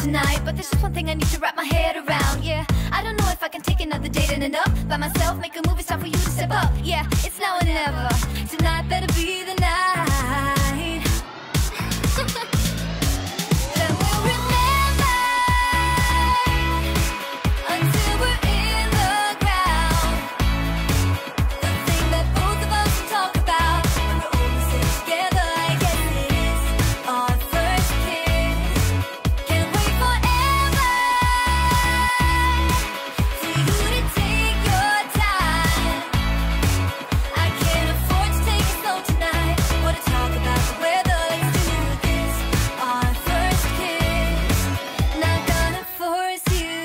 tonight, but there's just one thing I need to wrap my head around. Yeah, I don't know if I can take another date in and up by myself, make a move, it's time for you to step up. Yeah, it's now or never. Tonight better be the night. Then we'll remember until we're in the ground. The thing that both of us talk about when we're almost in together. I guess it is our first kiss. Can't wait forever for you to take your time. I can't afford to take it slow tonight. Wanna talk about the weather? Let's do this. Our first kiss. Not gonna force you,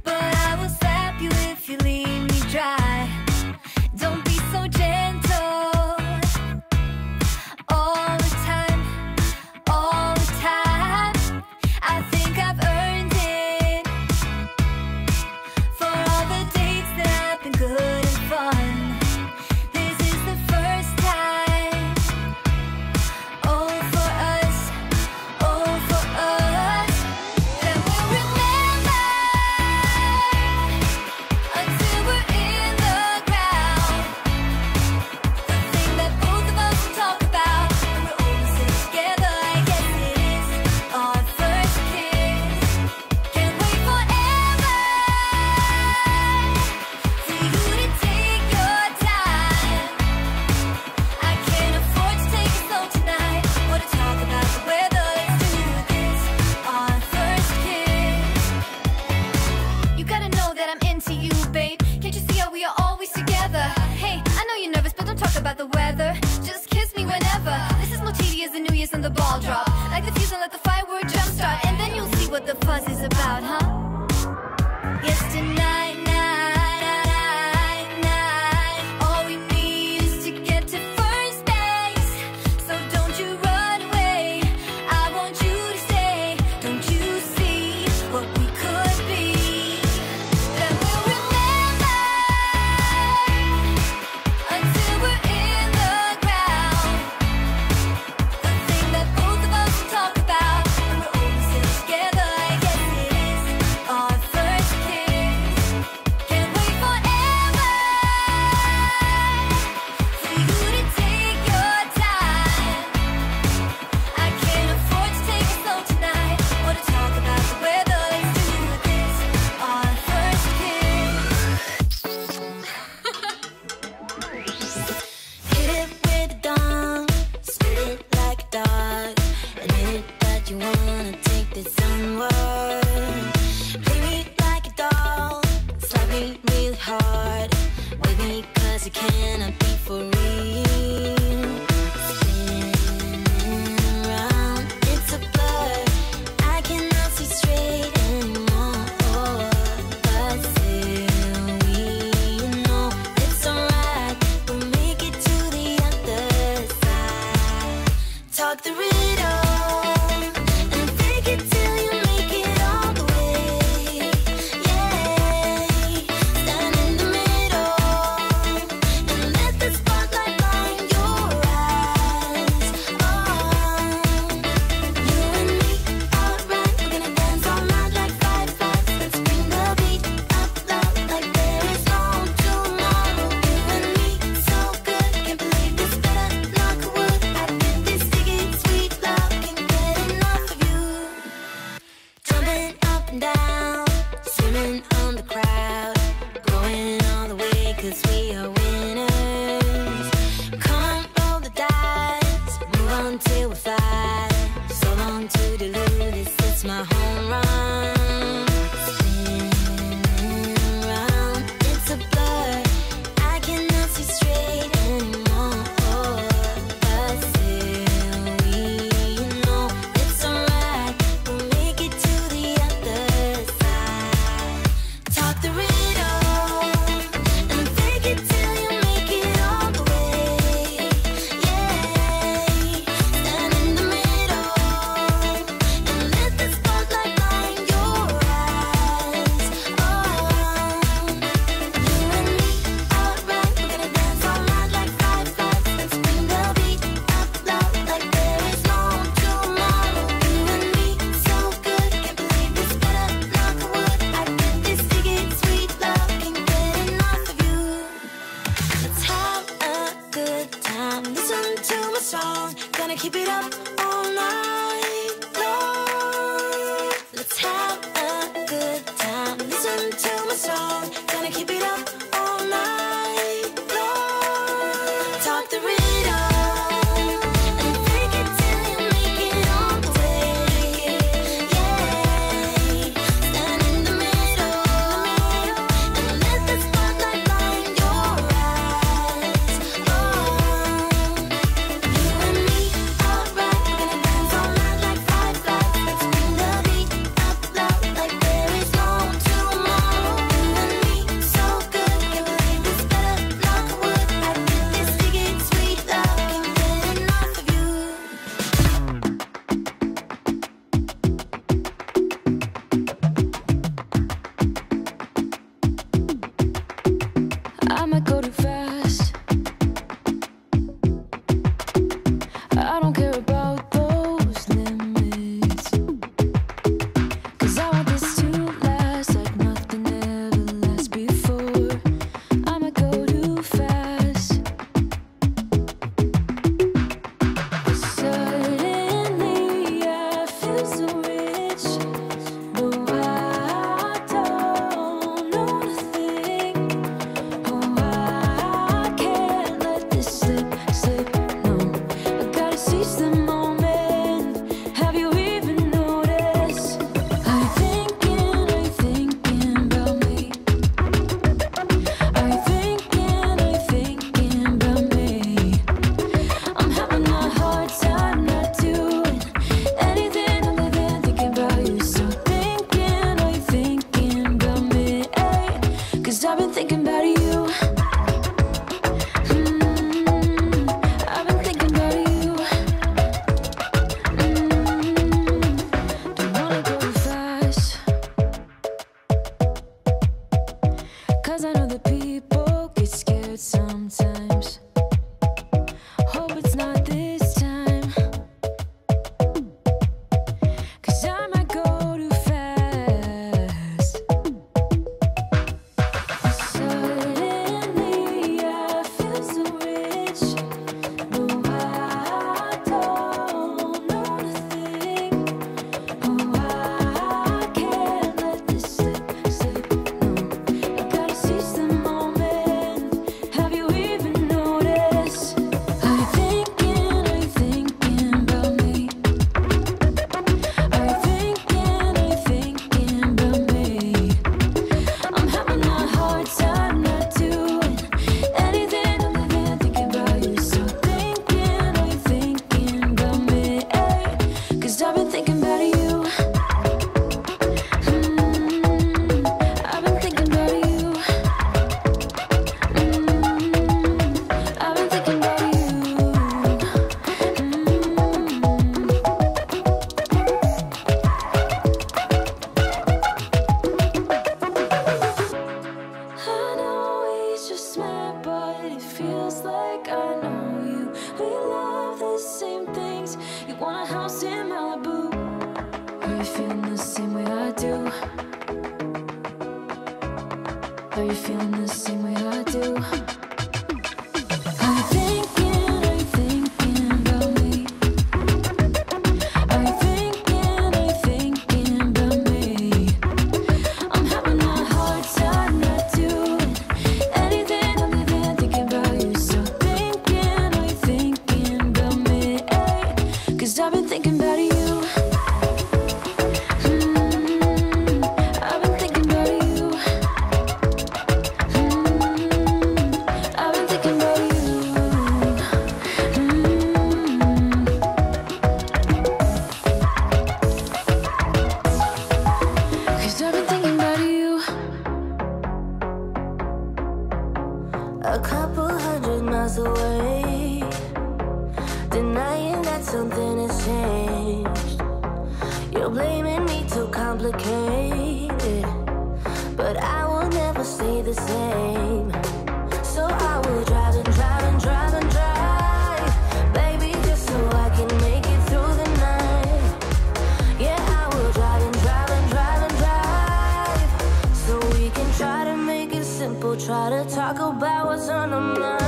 but I will slap you if you leave me dry. Don't be so gentle all the time, all the time. I think I've earned it for all the dates that have been good and fun. This is the first time. Oh, for us, oh, for us. Then we'll remember until we're in the ground. The thing that both of us talk about when we're almost in together. I guess it is our first kiss. Can't wait forever for you to take your time. I can't afford to take it slow tonight. Wanna talk about the weather? Let's do this. Our first kiss. You gotta know that I'm into you, babe. Can't you see how we are always together? Hey, I know you're nervous, but don't talk about the weather. Just kiss me whenever. This is more tedious than New Year's and the ball drop. Like the fuse and let the firework jumpstart, and then you'll see what the fuzz is about, huh? Yes, tonight, night. All we need is to get to first base. So don't you run away. I want you to stay. Don't you see what we could be? Then we'll remember until we're in the ground. The thing that both of us talk about when we're almost in together. I guess it is our first kiss. Can't wait forever for you to take your time. I can't afford to take it slow tonight. Wanna talk about the weather? Let's do this. Our first kiss. Hit it with the dawn, spit it like a dog. Admit that you wanna take this onward. Play me like a doll, slap me really hard. Wake me 'cause you cannot be for real. Spinning around, it's a blur. I cannot see straight anymore. But still, we know it's alright. We'll make it to the other side. Talk the riddle and fake it till you make it all the way. Yeah, stand in the middle and let the spotlight blind your eyes. Oh, you and me, alright. We're gonna dance all night like fireflies. Let's bring the beat up loud like there is no tomorrow. You and me, so good. Can't believe this, better knock wood. I did this sticky sweet love. Can't get enough of you. Jumping up and down, swimming on the crowd, going all the way 'cause we are winners. Come roll the dice, move on till we fly. So long to dilute this, it's my home run. Spinning around, it's a blur. I cannot see straight anymore. But still, we know it's alright. We'll make it to the other side. Talk the riddle and fake it till you make it all the way. Yeah, stand in the song, gonna keep it up all night long. Let's have a good time. Listen to my song, gonna keep it up all night long. Talk the rhythm and fake it till you make it all the way. Yeah, stand in the middle and let the spotlight blind your eyes. Oh, you and me, alright, we're gonna dance all night like fireflies. Let's bring the beat up loud like there is no tomorrow. You and me, so good, can't believe it's better. Knock on wood, I feel this ticket, sweet love, can't get enough of you. I might go too fast. I don't care about those limits, 'cause I want this to last like nothing ever lasts before. I might go too fast. Suddenly I feel so rich. No, I don't know nothing. Oh, I can't let this slip. No, I gotta seize the moment. Have you even noticed? Are you thinking about me? Are you thinking about me? I'm having a hard time not doing anything other than thinking about you. So are you thinking about me? 'Cause I've been thinking about you. I've been thinking about you. Don't wanna go fast, 'cause I know that people get scared sometimes. Hope it's not this time, 'cause I might go too fast. Suddenly I feel so rich. No, I don't know nothing. Oh, I can't let this slip. No, I gotta seize the moment. Have you even noticed? Are you thinking about me? Are you thinking about me? I'm having a hard time not doing anything other than thinking about you. So are you thinking about me? 'Cause I've been thinking about you. I've been thinking about you. I've been thinking about you. I know we just met, but it feels like I know you. We love the same things. You want a house in Malibu. Are you feeling the same way I do? Are you feeling the same way I do? Are you thinking about me? Are you thinking about me? I'm having a hard time not doing anything other than thinking about you. So are you thinking about me? 'Cause I've been thinking about you. I've been thinking about you. I've been thinking about you. Cause I've been thinking about you. A couple hundred miles away, denying that something has changed. You're blaming me too complicated, but I will never stay the same. So I will drive and drive and drive and drive, baby, just so I can make it through the night. Yeah, I will drive and drive and drive and drive, so we can try to make it simple. Try to talk about what's on our mind.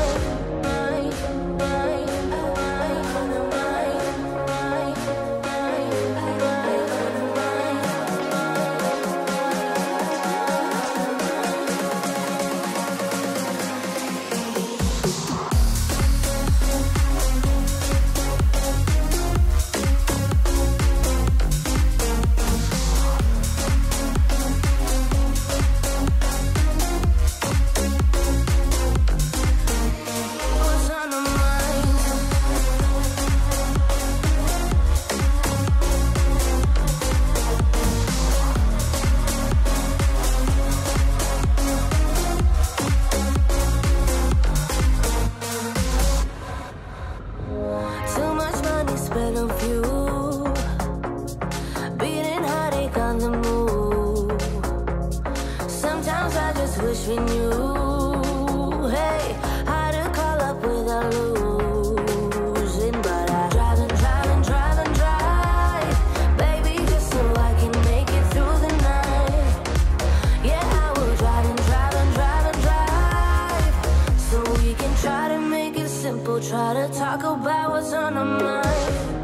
spent a few. Beating heartache on the move. Sometimes I just wish we knew, hey, how to call up without losing. But I drive and drive and drive and drive, baby, just so I can make it through the night. Yeah, I will drive and drive and drive and drive, so we can try to make it simple. Try to talk about what's on our mind.